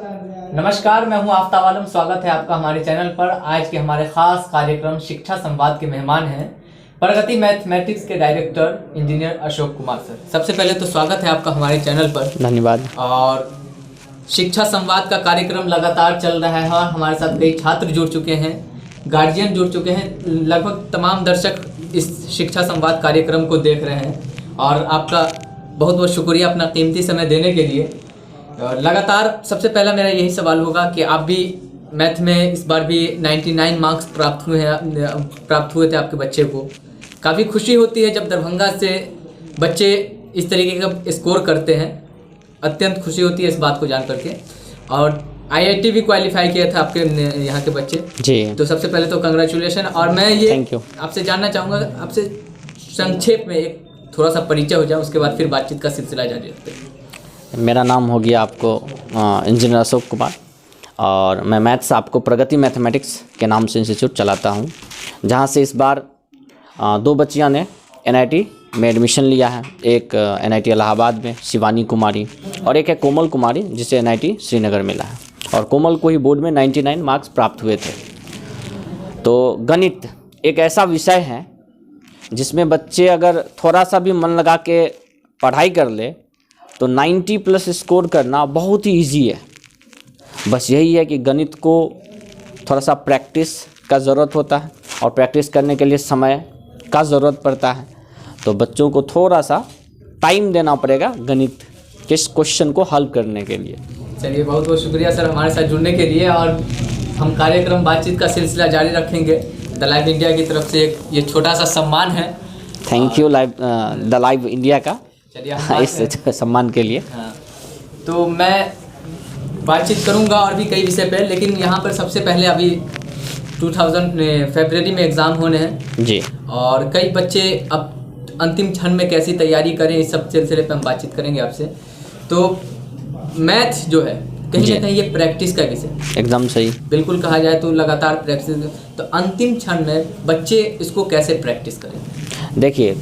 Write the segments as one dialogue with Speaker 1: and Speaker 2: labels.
Speaker 1: नमस्कार, मैं हूं आफ्ताब आलम। स्वागत है आपका हमारे चैनल पर। आज के हमारे खास कार्यक्रम शिक्षा संवाद के मेहमान हैं प्रगति मैथमेटिक्स के director engineer Ashok Kumar sir. सबसे पहले तो स्वागत है आपका हमारे चैनल पर।
Speaker 2: धन्यवाद।
Speaker 1: और शिक्षा संवाद का कार्यक्रम लगातार चल रहा है और हमारे साथ कई छात्र जुड़ चुके हैं, गार्जियन जुड़ चुके हैं। लगभग तमाम दर्शक इस शिक्षा संवाद कार्यक्रम को देख रहे हैं और आपका बहुत बहुत शुक्रिया अपना कीमती समय देने के लिए। लगातार सबसे पहला मेरा यही सवाल होगा कि आप भी मैथ में इस बार भी 99 मार्क्स प्राप्त हुए थे आपके बच्चे को। काफ़ी खुशी होती है जब दरभंगा से बच्चे इस तरीके का स्कोर करते हैं। अत्यंत खुशी होती है इस बात को जान करके। और IIT भी क्वालिफाई किया था आपके यहाँ के बच्चे
Speaker 2: जी।
Speaker 1: तो सबसे पहले तो कंग्रेचुलेशन। और मैं ये
Speaker 2: थैंक यू।
Speaker 1: आपसे जानना चाहूँगा, आपसे संक्षेप में एक थोड़ा सा परिचय हो जाए, उसके बाद फिर बातचीत का सिलसिला जारी रखते हैं।
Speaker 2: मेरा नाम हो गया आपको इंजीनियर अशोक कुमार और मैं मैथ्स आपको प्रगति मैथमेटिक्स के नाम से इंस्टीट्यूट चलाता हूँ, जहाँ से इस बार 2 बच्चियाँ ने NIT में एडमिशन लिया है। एक NIT इलाहाबाद में शिवानी कुमारी और एक है कोमल कुमारी जिसे NIT श्रीनगर मिला है। और कोमल को ही बोर्ड में 99 मार्क्स प्राप्त हुए थे। तो गणित एक ऐसा विषय है जिसमें बच्चे अगर थोड़ा सा भी मन लगा के पढ़ाई कर ले तो 90+ स्कोर करना बहुत ही ईजी है। बस यही है कि गणित को थोड़ा सा प्रैक्टिस का ज़रूरत होता है और प्रैक्टिस करने के लिए समय का ज़रूरत पड़ता है। तो बच्चों को थोड़ा सा टाइम देना पड़ेगा गणित के क्वेश्चन को हल करने के लिए।
Speaker 1: चलिए, बहुत बहुत शुक्रिया सर हमारे साथ जुड़ने के लिए। और हम कार्यक्रम बातचीत का सिलसिला जारी रखेंगे। द लाइव इंडिया की तरफ से ये छोटा सा सम्मान है।
Speaker 2: Thank you the live India का इस सम्मान के लिए।
Speaker 1: हाँ, तो मैं बातचीत करूंगा और भी कई विषय पे, लेकिन यहाँ पर सबसे पहले अभी 2000 फरवरी में एग्ज़ाम होने हैं
Speaker 2: जी।
Speaker 1: और कई बच्चे अब अंतिम क्षण में कैसी तैयारी करें, इस सब सिलसिले पे हम बातचीत करेंगे आपसे। तो मैथ जो है कहीं ना कहीं ये प्रैक्टिस का विषय,
Speaker 2: एकदम सही, बिल्कुल
Speaker 1: कहा जाए तो लगातार प्रैक्टिस। तो अंतिम क्षण में बच्चे इसको कैसे प्रैक्टिस करें?
Speaker 2: देखिए,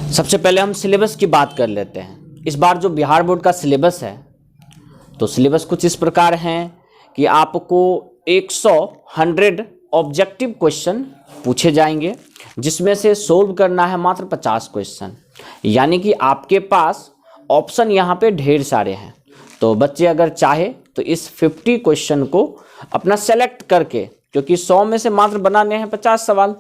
Speaker 2: सबसे पहले हम सिलेबस की बात कर लेते हैं। इस बार जो बिहार बोर्ड का सिलेबस है, तो सिलेबस कुछ इस प्रकार हैं कि आपको 100 ऑब्जेक्टिव क्वेश्चन पूछे जाएंगे, जिसमें से सोल्व करना है मात्र 50 क्वेश्चन। यानी कि आपके पास ऑप्शन यहाँ पे ढेर सारे हैं। तो बच्चे अगर चाहे तो इस 50 क्वेश्चन को अपना सेलेक्ट करके, क्योंकि 100 में से मात्र बनाने हैं 50 सवाल,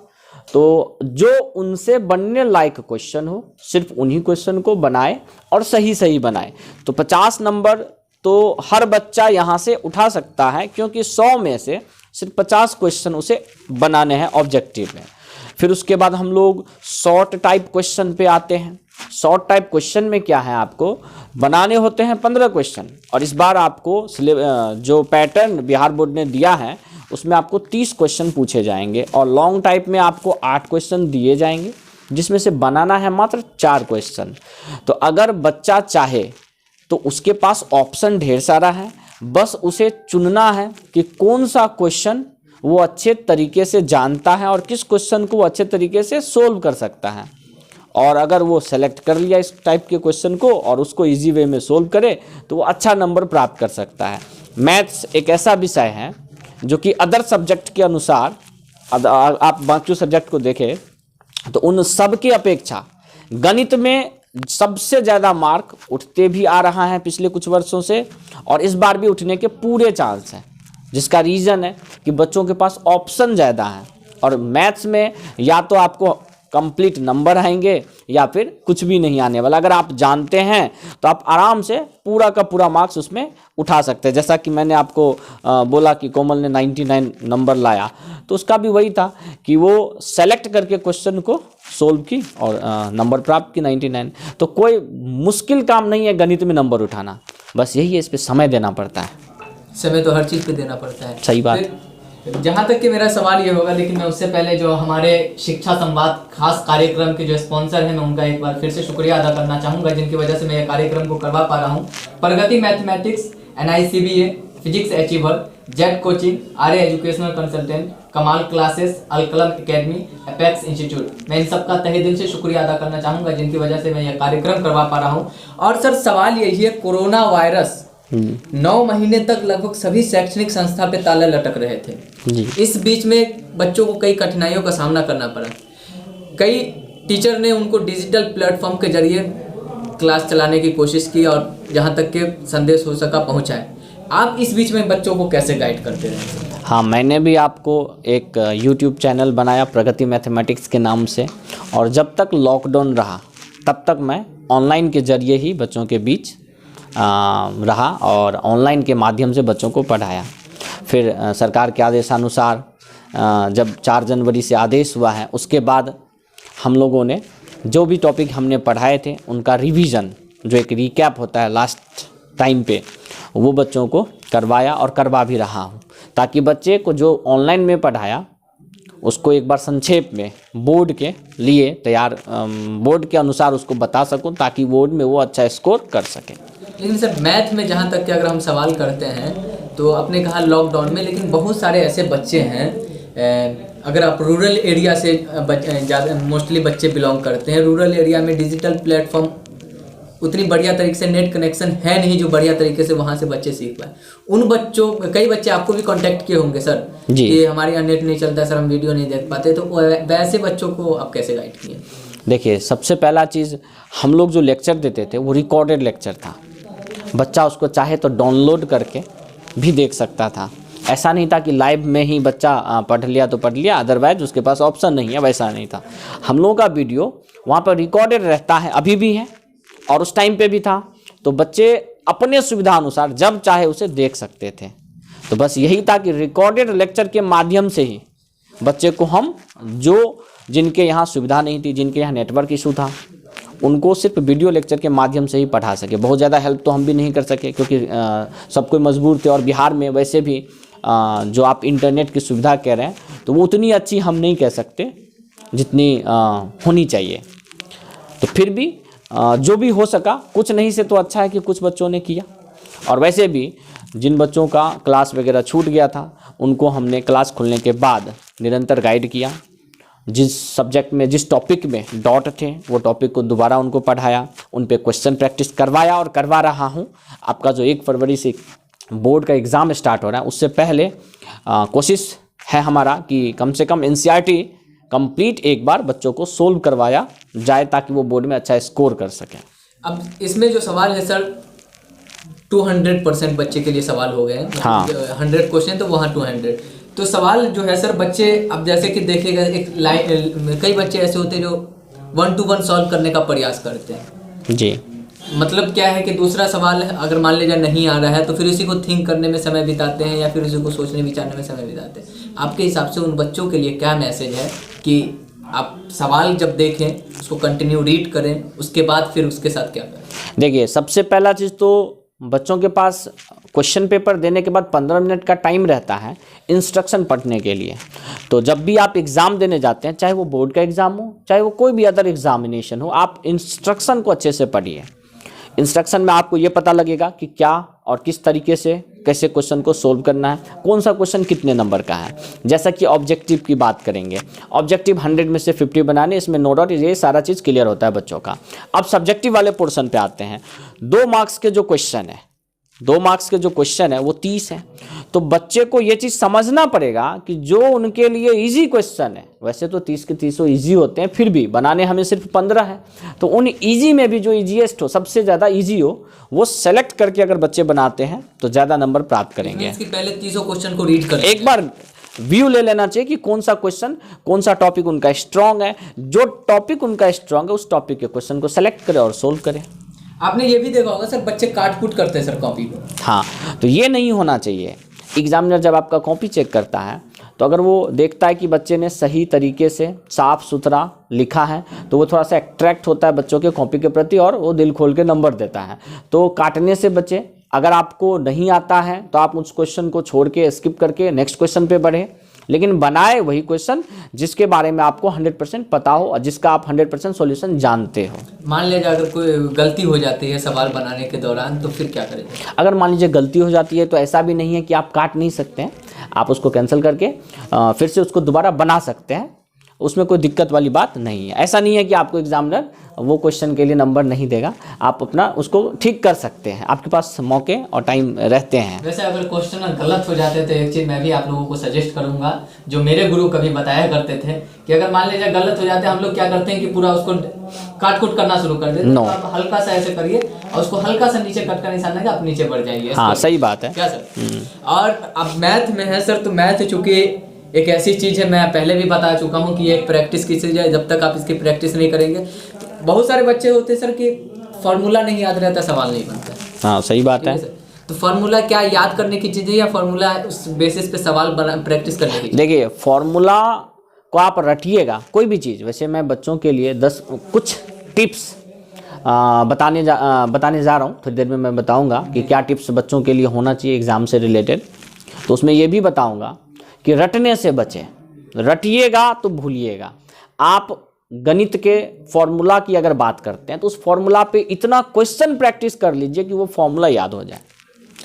Speaker 2: तो जो उनसे बनने लायक क्वेश्चन हो सिर्फ उन्हीं क्वेश्चन को बनाए और सही बनाए। तो 50 नंबर तो हर बच्चा यहाँ से उठा सकता है, क्योंकि 100 में से सिर्फ 50 क्वेश्चन उसे बनाने हैं ऑब्जेक्टिव में। फिर उसके बाद हम लोग शॉर्ट टाइप क्वेश्चन पे आते हैं। शॉर्ट टाइप क्वेश्चन में क्या है, आपको बनाने होते हैं 15 क्वेश्चन। और इस बार आपको जो पैटर्न बिहार बोर्ड ने दिया है उसमें आपको 30 क्वेश्चन पूछे जाएंगे। और लॉन्ग टाइप में आपको 8 क्वेश्चन दिए जाएंगे, जिसमें से बनाना है मात्र 4 क्वेश्चन। तो अगर बच्चा चाहे तो उसके पास ऑप्शन ढेर सारा है, बस उसे चुनना है कि कौन सा क्वेश्चन वो अच्छे तरीके से जानता है और किस क्वेश्चन को वो अच्छे तरीके से सोल्व कर सकता है। और अगर वो सेलेक्ट कर लिया इस टाइप के क्वेश्चन को और उसको इजी वे में सोल्व करे तो वो अच्छा नंबर प्राप्त कर सकता है। मैथ्स एक ऐसा विषय है जो कि अदर सब्जेक्ट के अनुसार, आप बाकी सब्जेक्ट को देखें तो उन सब की अपेक्षा गणित में सबसे ज़्यादा मार्क उठते भी आ रहा है पिछले कुछ वर्षों से, और इस बार भी उठने के पूरे चांस हैं। जिसका रीज़न है कि बच्चों के पास ऑप्शन ज़्यादा हैं। और मैथ्स में या तो आपको कंप्लीट नंबर आएंगे या फिर कुछ भी नहीं आने वाला। अगर आप जानते हैं तो आप आराम से पूरा का पूरा मार्क्स उसमें उठा सकते हैं। जैसा कि मैंने आपको बोला कि कोमल ने 99 नंबर लाया, तो उसका भी वही था कि वो सेलेक्ट करके क्वेश्चन को सोल्व की और नंबर प्राप्त की 99। तो कोई मुश्किल काम नहीं है गणित में नंबर उठाना, बस यही है, इस पर समय देना पड़ता है।
Speaker 1: समय तो हर चीज़ पे देना पड़ता है।
Speaker 2: सही बात।
Speaker 1: जहाँ तक कि मेरा सवाल ये होगा, लेकिन मैं उससे पहले जो हमारे शिक्षा संवाद खास कार्यक्रम के जो स्पॉन्सर हैं, मैं उनका एक बार फिर से शुक्रिया अदा करना चाहूँगा, जिनकी वजह से मैं ये कार्यक्रम को करवा पा रहा हूँ। Pragati mathematics, NICBA, physics achiever, Z coaching, Arya educational consultant, Kamal classes, Alkalam academy, apex institute, मैं इन सब का तहे दिल से शुक्रिया अदा करना चाहूँगा, जिनकी वजह से मैं यह कार्यक्रम करवा पा रहा हूँ। और सर, सवाल यही है, कोरोना वायरस 9 महीने तक लगभग सभी शैक्षणिक संस्था पे ताला लटक रहे थे
Speaker 2: जी।
Speaker 1: इस बीच में बच्चों को कई कठिनाइयों का सामना करना पड़ा। कई टीचर ने उनको डिजिटल प्लेटफॉर्म के जरिए क्लास चलाने की कोशिश की और जहाँ तक के संदेश हो सका पहुँचाए। आप इस बीच में बच्चों को कैसे गाइड करते रहे?
Speaker 2: हाँ, मैंने भी आपको एक YouTube चैनल बनाया प्रगति मैथमेटिक्स के नाम से, और जब तक लॉकडाउन रहा तब तक मैं ऑनलाइन के ज़रिए ही बच्चों के बीच रहा और ऑनलाइन के माध्यम से बच्चों को पढ़ाया। फिर सरकार के आदेशानुसार जब 4 जनवरी से आदेश हुआ है, उसके बाद हम लोगों ने जो भी टॉपिक हमने पढ़ाए थे उनका रिवीजन, जो एक रिकैप होता है लास्ट टाइम पे, वो बच्चों को करवाया और करवा भी रहा हूँ, ताकि बच्चे को जो ऑनलाइन में पढ़ाया उसको एक बार संक्षेप में बोर्ड के लिए तैयार, बोर्ड के अनुसार उसको बता सकूं, ताकि बोर्ड में वो अच्छा स्कोर कर सके।
Speaker 1: लेकिन सर मैथ में जहाँ तक कि अगर हम सवाल करते हैं तो आपने कहा लॉकडाउन में, लेकिन बहुत सारे ऐसे बच्चे हैं, अगर आप रूरल एरिया से ज़्यादा मोस्टली बच्चे बिलोंग करते हैं, रूरल एरिया में डिजिटल प्लेटफॉर्म उतनी बढ़िया तरीके से नेट कनेक्शन है नहीं जो बढ़िया तरीके से वहाँ से बच्चे सीख पाए। उन बच्चों, कई बच्चे आपको भी कांटेक्ट किए होंगे सर कि हमारे यहाँ नेट नहीं चलता सर, हम वीडियो नहीं देख पाते, तो वैसे बच्चों को आप कैसे गाइड किए?
Speaker 2: देखिए, सबसे पहला चीज़, हम लोग जो लेक्चर देते थे वो रिकॉर्डेड लेक्चर था। बच्चा उसको चाहे तो डाउनलोड करके भी देख सकता था। ऐसा नहीं था कि लाइव में ही बच्चा पढ़ लिया तो पढ़ लिया, अदरवाइज उसके पास ऑप्शन नहीं है, वैसा नहीं था। हम लोगों का वीडियो वहाँ पर रिकॉर्डेड रहता है, अभी भी है और उस टाइम पे भी था, तो बच्चे अपने सुविधा अनुसार जब चाहे उसे देख सकते थे। तो बस यही था कि रिकॉर्डेड लेक्चर के माध्यम से ही बच्चे को हम, जो जिनके यहाँ सुविधा नहीं थी, जिनके यहाँ नेटवर्क इशू था, उनको सिर्फ वीडियो लेक्चर के माध्यम से ही पढ़ा सके। बहुत ज़्यादा हेल्प तो हम भी नहीं कर सके, क्योंकि सब कोई मजबूर थे, और बिहार में वैसे भी जो आप इंटरनेट की सुविधा कह रहे हैं तो वो उतनी अच्छी हम नहीं कह सकते जितनी होनी चाहिए। तो फिर भी जो भी हो सका, कुछ नहीं से तो अच्छा है कि कुछ बच्चों ने किया। और वैसे भी जिन बच्चों का क्लास वगैरह छूट गया था, उनको हमने क्लास खुलने के बाद निरंतर गाइड किया। जिस सब्जेक्ट में, जिस टॉपिक में डाउट थे, वो टॉपिक को दोबारा उनको पढ़ाया, उन पे क्वेश्चन प्रैक्टिस करवाया और करवा रहा हूँ। आपका जो 1 फरवरी से बोर्ड का एग्ज़ाम स्टार्ट हो रहा है, उससे पहले कोशिश है हमारा कि कम से कम NCERT कंप्लीट एक बार बच्चों को सोल्व करवाया जाए, ताकि वो बोर्ड में अच्छा स्कोर कर सकें।
Speaker 1: अब इसमें जो सवाल है सर, 200% बच्चे के लिए सवाल हो गए हैं।
Speaker 2: हाँ,
Speaker 1: 100 क्वेश्चन तो वहाँ 200। तो सवाल जो है सर, बच्चे अब जैसे कि देखिएगा, एक लाइन, कई बच्चे ऐसे होते हैं जो 1 to 1 सॉल्व करने का प्रयास करते हैं
Speaker 2: जी।
Speaker 1: मतलब क्या है कि दूसरा सवाल अगर मान लीजिए नहीं आ रहा है तो फिर उसी को थिंक करने में समय बिताते हैं, या फिर उसी को सोचने विचारने में समय बिताते हैं। आपके हिसाब से उन बच्चों के लिए क्या मैसेज है कि आप सवाल जब देखें उसको कंटिन्यू रीड करें, उसके बाद फिर उसके साथ क्या करें?
Speaker 2: देखिए, सबसे पहला चीज़ तो बच्चों के पास क्वेश्चन पेपर देने के बाद 15 मिनट का टाइम रहता है इंस्ट्रक्शन पढ़ने के लिए। तो जब भी आप एग्ज़ाम देने जाते हैं, चाहे वो बोर्ड का एग्ज़ाम हो, चाहे वो कोई भी अदर एग्जामिनेशन हो, आप इंस्ट्रक्शन को अच्छे से पढ़िए। इंस्ट्रक्शन में आपको ये पता लगेगा कि क्या और किस तरीके से कैसे क्वेश्चन को सोल्व करना है, कौन सा क्वेश्चन कितने नंबर का है। जैसा कि ऑब्जेक्टिव की बात करेंगे, ऑब्जेक्टिव 100 में से 50 बनाने, इसमें नो डाउट ये सारा चीज़ क्लियर होता है बच्चों का। अब सब्जेक्टिव वाले पोर्शन पे आते हैं। 2 मार्क्स के जो क्वेश्चन है, 2 मार्क्स के जो क्वेश्चन है वो 30 है। तो बच्चे को ये चीज़ समझना पड़ेगा कि जो उनके लिए इजी क्वेश्चन है, वैसे तो 30 के 30 इजी होते हैं, फिर भी बनाने हमें सिर्फ 15 है, तो उन इजी में भी जो इजीएस्ट हो, सबसे ज़्यादा इजी हो, वो सेलेक्ट करके अगर बच्चे बनाते हैं तो ज़्यादा नंबर प्राप्त करेंगे।
Speaker 1: इसके पहले 30 क्वेश्चन को रीड करें,
Speaker 2: एक बार व्यू ले लेना चाहिए कि कौन सा क्वेश्चन, कौन सा टॉपिक उनका स्ट्रांग है। जो टॉपिक उनका स्ट्रांग है उस टॉपिक के क्वेश्चन को सेलेक्ट करें और सोल्व करें।
Speaker 1: आपने ये भी देखा होगा सर, बच्चे काट कूट करते हैं सर कॉपी को।
Speaker 2: हाँ, तो ये नहीं होना चाहिए। एग्जामिनर जब आपका कॉपी चेक करता है तो अगर वो देखता है कि बच्चे ने सही तरीके से साफ सुथरा लिखा है, तो वो थोड़ा सा अट्रैक्ट होता है बच्चों के कॉपी के प्रति और वो दिल खोल के नंबर देता है। तो काटने से बचे। अगर आपको नहीं आता है तो आप उस क्वेश्चन को छोड़ के स्किप करके नेक्स्ट क्वेश्चन पे बढ़े, लेकिन बनाए वही क्वेश्चन जिसके बारे में आपको 100% पता हो और जिसका आप 100% सॉल्यूशन जानते हो।
Speaker 1: मान लीजिए अगर कोई गलती हो जाती है सवाल बनाने के दौरान, तो फिर क्या करेंगे?
Speaker 2: अगर मान लीजिए गलती हो जाती है तो ऐसा भी नहीं है कि आप काट नहीं सकते हैं, आप उसको कैंसिल करके फिर से उसको दोबारा बना सकते हैं। उसमें कोई दिक्कत वाली बात नहीं है। ऐसा नहीं है कि आपको एग्जामिनर वो क्वेश्चन के लिए नंबर नहीं देगा, आप अपना उसको ठीक कर सकते हैं, आपके पास मौके और टाइम रहते हैं।
Speaker 1: वैसे अगर क्वेश्चन गलत हो जाते तो एक चीज़ मैं भी आप लोगों को सजेस्ट करूंगा, जो मेरे गुरु कभी बताया करते थे कि अगर मान लीजिए गलत हो जाते हैं, हम लोग क्या करते हैं कि पूरा उसको काट कूट करना शुरू कर देते हैं।
Speaker 2: No.
Speaker 1: तो आप हल्का सा ऐसे करिए और उसको हल्का सा नीचे कट का निशान लगा, आप नीचे बढ़ जाइए।
Speaker 2: हाँ, सही बात है।
Speaker 1: क्या सर? और अब मैथ में है सर, तो मैथ चूंकि एक ऐसी चीज़ है, मैं पहले भी बता चुका हूँ कि एक प्रैक्टिस की चीज़ है, जब तक आप इसकी प्रैक्टिस नहीं करेंगे। बहुत सारे बच्चे होते हैं सर कि फार्मूला नहीं याद रहता, सवाल नहीं बनता।
Speaker 2: हाँ, सही बात है।
Speaker 1: तो फार्मूला क्या याद करने की चीज़ है या फार्मूला उस बेसिस पे सवाल प्रैक्टिस करने की?
Speaker 2: देखिए, फार्मूला को आप रटिएगा, कोई भी चीज़। वैसे मैं बच्चों के लिए 10 कुछ टिप्स बताने जा रहा हूँ, थोड़ी देर में मैं बताऊँगा कि क्या टिप्स बच्चों के लिए होना चाहिए एग्ज़ाम से रिलेटेड। तो उसमें ये भी बताऊँगा कि रटने से बचें, रटिएगा तो भूलिएगा। आप गणित के फॉर्मूला की अगर बात करते हैं तो उस फॉर्मूला पे इतना क्वेश्चन प्रैक्टिस कर लीजिए कि वो फॉर्मूला याद हो जाए।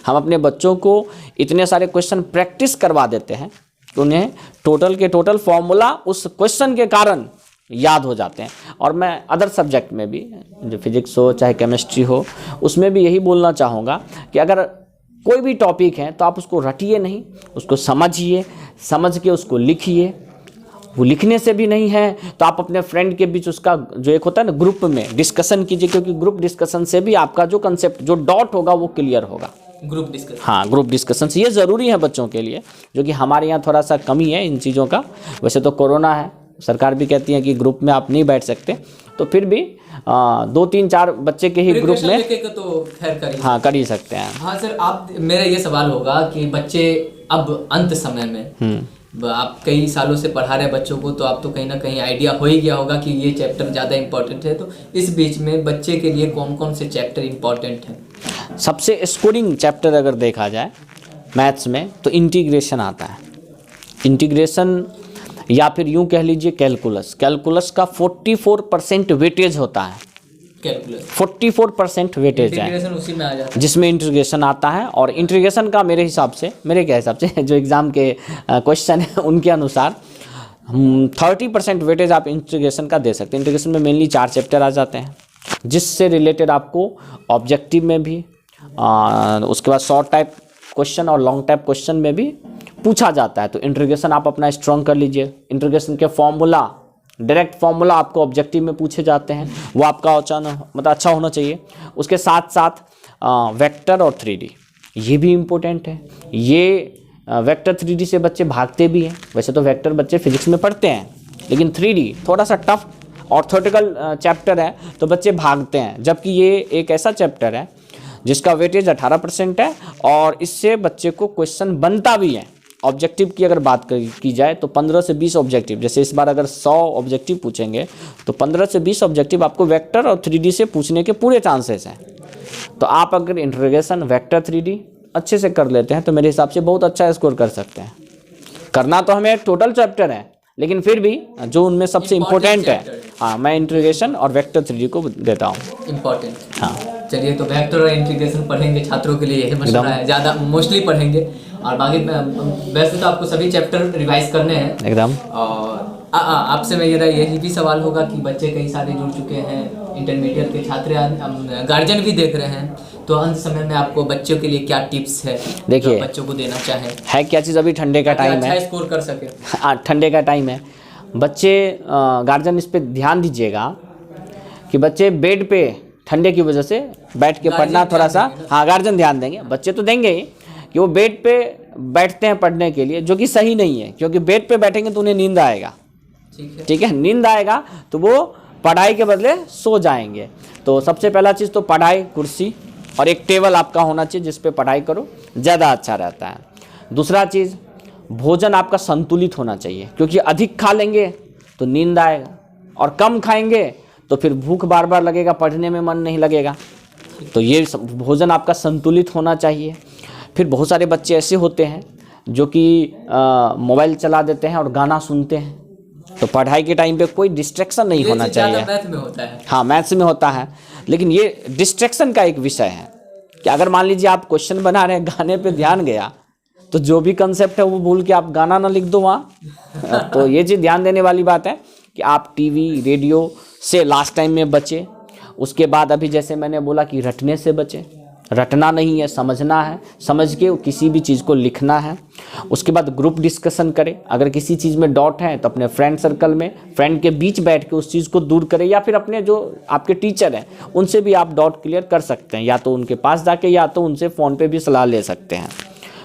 Speaker 2: हम अपने बच्चों को इतने सारे क्वेश्चन प्रैक्टिस करवा देते हैं कि उन्हें टोटल के टोटल फॉर्मूला उस क्वेश्चन के कारण याद हो जाते हैं। और मैं अदर सब्जेक्ट में भी, जो फिजिक्स हो चाहे केमिस्ट्री हो, उसमें भी यही बोलना चाहूँगा कि अगर कोई भी टॉपिक है तो आप उसको रटिए नहीं, उसको समझिए, समझ के उसको लिखिए। वो लिखने से भी नहीं है तो आप अपने फ्रेंड के बीच उसका जो एक होता है ना, ग्रुप में डिस्कशन कीजिए, क्योंकि ग्रुप डिस्कशन से भी आपका जो कंसेप्ट, जो डाउट होगा वो क्लियर होगा।
Speaker 1: ग्रुप डिस्कशन,
Speaker 2: हाँ, ग्रुप डिस्कशन से ये ज़रूरी है बच्चों के लिए, जो कि हमारे यहाँ थोड़ा सा कमी है इन चीज़ों का। वैसे तो कोरोना है, सरकार भी कहती है कि ग्रुप में आप नहीं बैठ सकते, तो फिर भी 2 3 4 बच्चे के ही ग्रुप में
Speaker 1: तो खैर करिए।
Speaker 2: हाँ, कर ही सकते हैं।
Speaker 1: हाँ सर, आप, मेरा ये सवाल होगा कि बच्चे अब अंत समय में, आप कई सालों से पढ़ा रहे बच्चों को, तो आप तो कहीं ना कहीं आइडिया हो ही गया होगा कि ये चैप्टर ज़्यादा इंपॉर्टेंट है। तो इस बीच में बच्चे के लिए कौन कौन से चैप्टर इंपॉर्टेंट हैं?
Speaker 2: सबसे स्कोरिंग चैप्टर अगर देखा जाए मैथ्स में तो इंटीग्रेशन आता है। इंटीग्रेशन या फिर यूँ कह लीजिए कैलकुलस। कैलकुलस का 44% वेटेज होता है।
Speaker 1: कैलकुलस
Speaker 2: 44% वेटेज है,
Speaker 1: इंटीग्रेशन उसी में आ जाता है,
Speaker 2: जिसमें इंटीग्रेशन आता है। और इंटीग्रेशन का मेरे हिसाब से जो एग्ज़ाम के क्वेश्चन है उनके अनुसार 30% वेटेज आप इंटीग्रेशन का दे सकते हैं। इंटीग्रेशन में मेनली 4 चैप्टर आ जाते हैं, जिससे रिलेटेड आपको ऑब्जेक्टिव में भी, उसके बाद शॉर्ट टाइप क्वेश्चन और लॉन्ग टाइप क्वेश्चन में भी पूछा जाता है। तो इंटीग्रेशन आप अपना स्ट्रॉन्ग कर लीजिए। इंटीग्रेशन के फॉर्मूला, डायरेक्ट फॉर्मूला आपको ऑब्जेक्टिव में पूछे जाते हैं, वो आपका अच्छा होना चाहिए। उसके साथ साथ वेक्टर और 3D, ये भी इम्पोर्टेंट है। ये वेक्टर 3D से बच्चे भागते भी हैं। वैसे तो वेक्टर बच्चे फिजिक्स में पढ़ते हैं, लेकिन 3D थोड़ा सा टफ और थ्योरेटिकल चैप्टर है, तो बच्चे भागते हैं। जबकि ये एक ऐसा चैप्टर है जिसका वेटेज 18% है और इससे बच्चे को क्वेश्चन बनता भी है। ऑब्जेक्टिव की अगर बात की जाए तो 15 से 20 ऑब्जेक्टिव, जैसे इस बार अगर 100 ऑब्जेक्टिव पूछेंगे तो 15 से 20 ऑब्जेक्टिव आपको वेक्टर और 3D से पूछने के पूरे चांसेस हैं। तो आप अगर इंटीग्रेशन, वेक्टर, 3D अच्छे से कर लेते हैं तो मेरे हिसाब से बहुत अच्छा स्कोर कर सकते हैं। करना तो हमें टोटल चैप्टर है, लेकिन फिर भी जो उनमें सबसे इम्पोर्टेंट है, हाँ, मैं इंटीग्रेशन और वेक्टर 3D को देता हूँ
Speaker 1: इम्पोर्टेंट।
Speaker 2: हाँ,
Speaker 1: चलिए, तो वेक्टर और इंटीग्रेशन पढ़ेंगे छात्रों के लिए, यही मशवरा है, ज़्यादा मोस्टली पढ़ेंगे। और बाकी वैसे तो आपको सभी चैप्टर रिवाइज करने हैं
Speaker 2: एकदम।
Speaker 1: और आपसे मेरा यही भी सवाल होगा कि बच्चे कई सारे जुड़ चुके हैं, इंटरमीडिएट के छात्र, गार्जियन भी देख रहे हैं, तो अंत समय में आपको बच्चों के लिए क्या टिप्स है,
Speaker 2: देखिए,
Speaker 1: बच्चों को देना चाहें?
Speaker 2: है क्या चीज़, अभी ठंडे का टाइम है,
Speaker 1: अच्छा स्कोर कर सके।
Speaker 2: हाँ, ठंडे का टाइम है। बच्चे, गार्जियन इस पे ध्यान दीजिएगा कि बच्चे बेड पे ठंडे की वजह से बैठ के पढ़ना थोड़ा सा, हाँ, गार्जियन ध्यान देंगे, बच्चे तो देंगे ही, कि वो बेड पे बैठते हैं पढ़ने के लिए, जो कि सही नहीं है, क्योंकि बेड पे बैठेंगे तो उन्हें नींद आएगा। ठीक है, नींद आएगा तो वो पढ़ाई के बदले सो जाएंगे। तो सबसे पहला चीज़ तो पढ़ाई, कुर्सी और एक टेबल आपका होना चाहिए जिस पे पढ़ाई करो, ज़्यादा अच्छा रहता है। दूसरा चीज़, भोजन आपका संतुलित होना चाहिए, क्योंकि अधिक खा लेंगे तो नींद आएगा और कम खाएंगे तो फिर भूख बार बार लगेगा, पढ़ने में मन नहीं लगेगा। तो ये भोजन आपका संतुलित होना चाहिए। फिर बहुत सारे बच्चे ऐसे होते हैं जो कि मोबाइल चला देते हैं और गाना सुनते हैं, तो पढ़ाई के टाइम पे कोई डिस्ट्रैक्शन नहीं होना चाहिए।
Speaker 1: मैथ में होता है,
Speaker 2: हाँ, मैथ्स में होता है, लेकिन ये डिस्ट्रैक्शन का एक विषय है कि अगर मान लीजिए आप क्वेश्चन बना रहे हैं, गाने पे ध्यान गया तो जो भी कंसेप्ट है वो भूल के आप गाना ना लिख दो वहाँ। तो ये चीज़ ध्यान देने वाली बात है कि आप टीवी रेडियो से लास्ट टाइम में बचे। उसके बाद अभी जैसे मैंने बोला कि रटने से बचे, रटना नहीं है, समझना है, समझ के किसी भी चीज़ को लिखना है। उसके बाद ग्रुप डिस्कशन करें, अगर किसी चीज़ में डाउट है तो अपने फ्रेंड सर्कल में फ्रेंड के बीच बैठ के उस चीज़ को दूर करें, या फिर अपने जो आपके टीचर हैं उनसे भी आप डाउट क्लियर कर सकते हैं, या तो उनके पास जाके या तो उनसे फ़ोन पे भी सलाह ले सकते हैं।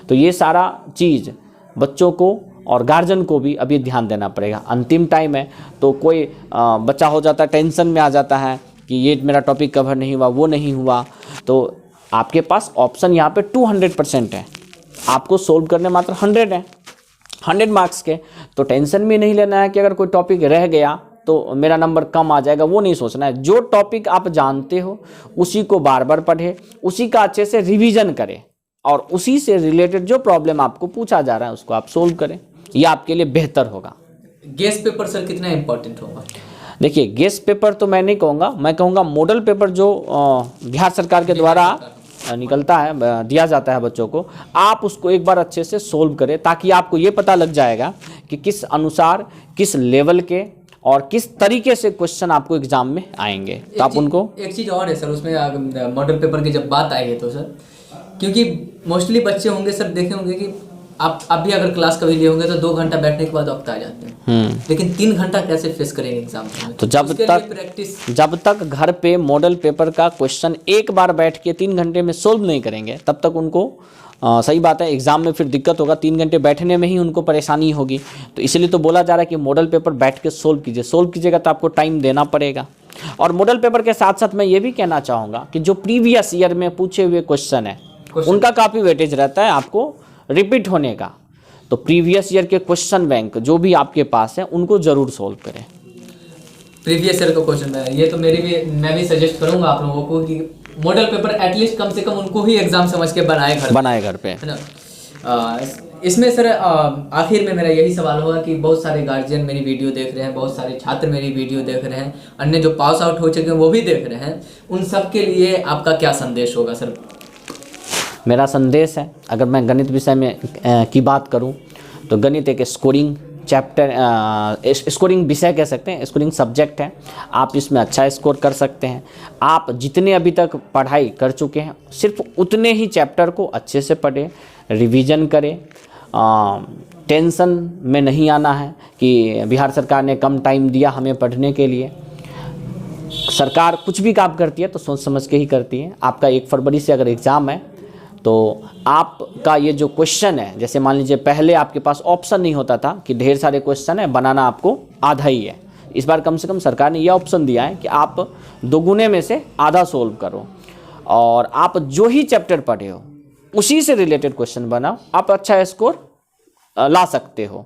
Speaker 2: तो ये सारा चीज़ बच्चों को और गार्जियन को भी अभी ध्यान देना पड़ेगा। अंतिम टाइम है तो कोई बच्चा हो जाता है, टेंशन में आ जाता है कि ये मेरा टॉपिक कवर नहीं हुआ, वो नहीं हुआ। तो आपके पास ऑप्शन यहाँ पे 200% है, आपको सोल्व करने मात्र 100 है, 100 मार्क्स के। तो टेंशन भी नहीं लेना है कि अगर कोई टॉपिक रह गया तो मेरा नंबर कम आ जाएगा, वो नहीं सोचना है। जो टॉपिक आप जानते हो उसी को बार बार पढ़े, उसी का अच्छे से रिवीजन करें और उसी से रिलेटेड जो प्रॉब्लम आपको पूछा जा रहा है उसको आप सोल्व करें, यह आपके लिए बेहतर होगा।
Speaker 1: गेस्ट पेपर सर कितना इम्पोर्टेंट होगा?
Speaker 2: देखिए, गेस्ट पेपर तो मैं नहीं कहूँगा, मैं कहूँगा मॉडल पेपर जो बिहार सरकार के द्वारा निकलता है, दिया जाता है बच्चों को, आप उसको एक बार अच्छे से सोल्व करें, ताकि आपको ये पता लग जाएगा कि किस अनुसार, किस लेवल के और किस तरीके से क्वेश्चन आपको एग्जाम में आएंगे। तो आप उनको
Speaker 1: एक चीज़ और है सर, उसमें मॉडल पेपर की जब बात आई है तो सर, क्योंकि मोस्टली बच्चे होंगे सर, देखे होंगे कि आप भी अगर क्लास कभी लिए होंगे तो 2 घंटा बैठने के बाद वक्त आ जाते हैं, लेकिन 3 घंटा कैसे फेस करेंगे एग्जाम में?
Speaker 2: तो जब तक घर पे मॉडल पेपर का क्वेश्चन एक बार बैठ के 3 घंटे में सोल्व नहीं करेंगे, तब तक उनको सही बात है एग्जाम में फिर दिक्कत होगा, 3 घंटे बैठने में ही उनको परेशानी होगी। तो इसलिए तो बोला जा रहा है कि मॉडल पेपर बैठ के सोल्व कीजिए। सोल्व कीजिएगा तो आपको टाइम देना पड़ेगा। और मॉडल पेपर के साथ साथ मैं ये भी कहना चाहूँगा कि जो प्रीवियस ईयर में पूछे हुए क्वेश्चन है उनका काफ़ी वेटेज रहता है आपको रिपीट होने का। तो प्रीवियस ईयर के क्वेश्चन बैंक जो भी आपके पास है उनको ज़रूर सोल्व करें।
Speaker 1: प्रीवियस ईयर का क्वेश्चन है ये, तो मैं भी सजेस्ट करूंगा आप लोगों को कि मॉडल पेपर एटलीस्ट कम से कम उनको ही एग्जाम समझ के बनाए घर पे, है ना। इसमें सर आखिर में मेरा यही सवाल होगा कि बहुत सारे गार्जियन मेरी वीडियो देख रहे हैं, बहुत सारे छात्र मेरी वीडियो देख रहे हैं, अन्य जो पास आउट हो चुके हैं वो भी देख रहे हैं, उन सब के लिए आपका क्या संदेश होगा सर?
Speaker 2: मेरा संदेश है, अगर मैं गणित विषय में की बात करूं तो गणित एक स्कोरिंग चैप्टर, स्कोरिंग विषय कह सकते हैं, स्कोरिंग सब्जेक्ट है। आप इसमें अच्छा स्कोर कर सकते हैं। आप जितने अभी तक पढ़ाई कर चुके हैं सिर्फ उतने ही चैप्टर को अच्छे से पढ़ें, रिवीजन करें। टेंशन में नहीं आना है कि बिहार सरकार ने कम टाइम दिया हमें पढ़ने के लिए। सरकार कुछ भी काम करती है तो सोच समझ के ही करती है। आपका 1 फरवरी से अगर एग्ज़ाम है तो आपका ये जो क्वेश्चन है, जैसे मान लीजिए पहले आपके पास ऑप्शन नहीं होता था कि ढेर सारे क्वेश्चन है, बनाना आपको आधा ही है। इस बार कम से कम सरकार ने यह ऑप्शन दिया है कि आप दोगुने में से आधा सोल्व करो और आप जो ही चैप्टर पढ़े हो उसी से रिलेटेड क्वेश्चन बनाओ, आप अच्छा स्कोर ला सकते हो।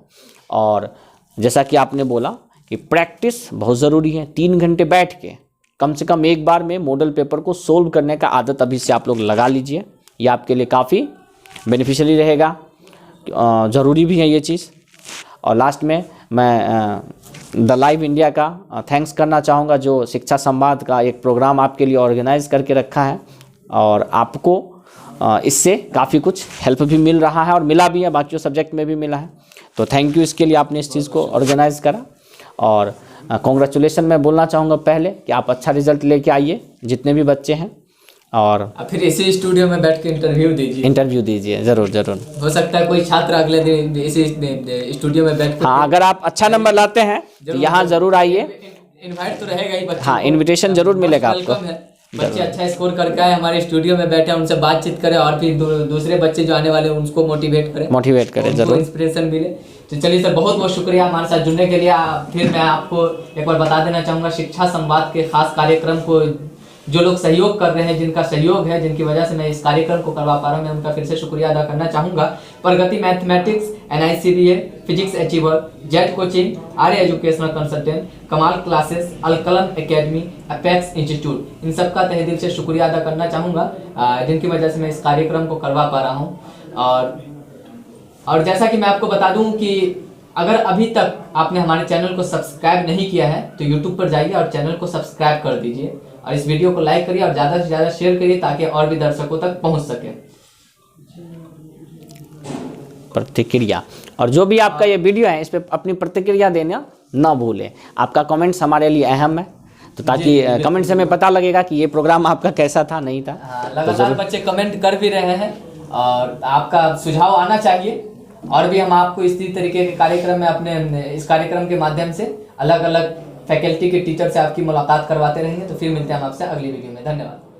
Speaker 2: और जैसा कि आपने बोला कि प्रैक्टिस बहुत ज़रूरी है। 3 घंटे बैठ के कम से कम एक बार में मॉडल पेपर को सोल्व करने का आदत अभी से आप लोग लगा लीजिए। ये आपके लिए काफ़ी बेनिफिशियली रहेगा, ज़रूरी भी है ये चीज़। और लास्ट में मैं द लाइव इंडिया का थैंक्स करना चाहूँगा, जो शिक्षा संवाद का एक प्रोग्राम आपके लिए ऑर्गेनाइज करके रखा है और आपको इससे काफ़ी कुछ हेल्प भी मिल रहा है और मिला भी है, बाकी सब्जेक्ट में भी मिला है। तो थैंक यू इसके लिए, आपने इस चीज़ को ऑर्गेनाइज करा। और कॉन्ग्रेचुलेसन मैं बोलना चाहूँगा पहले कि आप अच्छा रिजल्ट लेके आइए जितने भी बच्चे हैं, और
Speaker 1: फिर इसी स्टूडियो में बैठ के इंटरव्यू दीजिए। ज़रूर ज़रूर, हो सकता है कोई छात्र अगले दिन इसी स्टूडियो में बैठ के,
Speaker 2: हाँ, अगर आप अच्छा नंबर लाते हैं तो यहाँ ज़रूर आइए।
Speaker 1: इनवाइट तो रहेगा ही बच्चे,
Speaker 2: हाँ, इनविटेशन ज़रूर मिलेगा आपको।
Speaker 1: बच्चे अच्छा स्कोर करके आए, हमारे स्टूडियो में बैठे, उनसे बातचीत करें और फिर दूसरे बच्चे जो आने वाले हैं उनको मोटिवेट करें, ज़रूर इंस्पिरेशन मिले। तो चलिए सर, बहुत बहुत शुक्रिया हमारे साथ जुड़ने के लिए। फिर मैं आपको एक बार बता देना चाहूँगा, शिक्षा संवाद के खास कार्यक्रम को जो लोग सहयोग कर रहे हैं, जिनका सहयोग है, जिनकी वजह से मैं इस कार्यक्रम को करवा पा रहा हूँ, मैं उनका फिर से शुक्रिया अदा करना चाहूँगा। Pragati mathematics, NICBA, physics achiever, jet coaching, Arya educational consultant, Kamal classes, Alkalam academy, apex institute, इन सब का तहे दिल से शुक्रिया अदा करना चाहूँगा, जिनकी वजह से मैं इस कार्यक्रम को करवा पा रहा हूँ। और जैसा कि मैं आपको बता दूं कि अगर अभी तक आपने हमारे चैनल को सब्सक्राइब नहीं किया है तो YouTube पर जाइए और चैनल को सब्सक्राइब कर दीजिए और इस वीडियो को लाइक करिए और ज़्यादा से ज़्यादा शेयर करिए ताकि और भी दर्शकों तक पहुंच सके।
Speaker 2: प्रतिक्रिया। और जो भी आपका ये वीडियो है इस पर अपनी प्रतिक्रिया देना ना भूलें। आपका कमेंट्स हमारे लिए अहम है, तो ताकि कमेंट से हमें पता लगेगा कि ये प्रोग्राम आपका कैसा था, नहीं था।
Speaker 1: हाँ, लगातार बच्चे कमेंट कर भी रहे हैं और आपका सुझाव आना चाहिए। और भी हम आपको इसी तरीके के कार्यक्रम में अपने इस कार्यक्रम के माध्यम से अलग अलग फैकल्टी के टीचर से आपकी मुलाकात करवाते रहेंगे। तो फिर मिलते हैं हम आपसे अगली वीडियो में। धन्यवाद।